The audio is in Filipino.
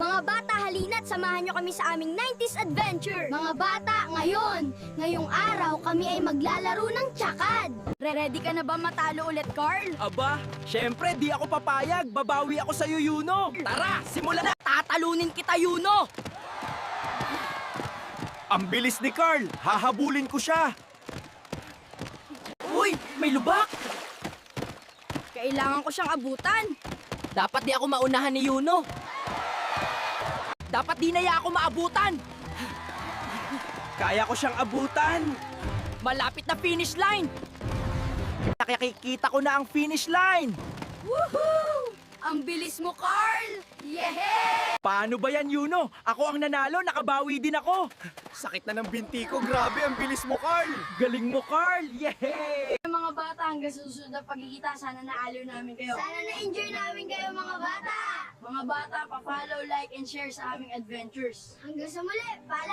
Mga bata, halina't samahan nyo kami sa aming 90s adventure. Mga bata, ngayong araw kami ay maglalaro ng tsakad. Ready ka na ba matalo ulit, Carl? Aba, syempre di ako papayag. Babawi ako sa'yo, Yuno. Tara, simulan na! Tatalunin kita, Yuno! Ang bilis ni Carl. Hahabulin ko siya. Uy, may lubak! Kailangan ko siyang abutan. Dapat di ako maunahan ni Yuno. Dapat di na niya ako maabutan. Kaya ko siyang abutan. Malapit na finish line. Nakikita ko na ang finish line. Woohoo! Ang bilis mo, Carl! Yehey! Paano ba yan, Yuno? Ako ang nanalo, nakabawi din ako. Sakit na ng binti ko, grabe, ang bilis mo, Carl. Galing mo, Carl. Yehey! Mga bata, hanggang susunod na pagkikita, sana naaliw namin kayo. Sana na-enjoy namin kayo, mga bata! Mga bata, pa-follow, like, and share sa aming adventures. Hanggang sa muli, paalam!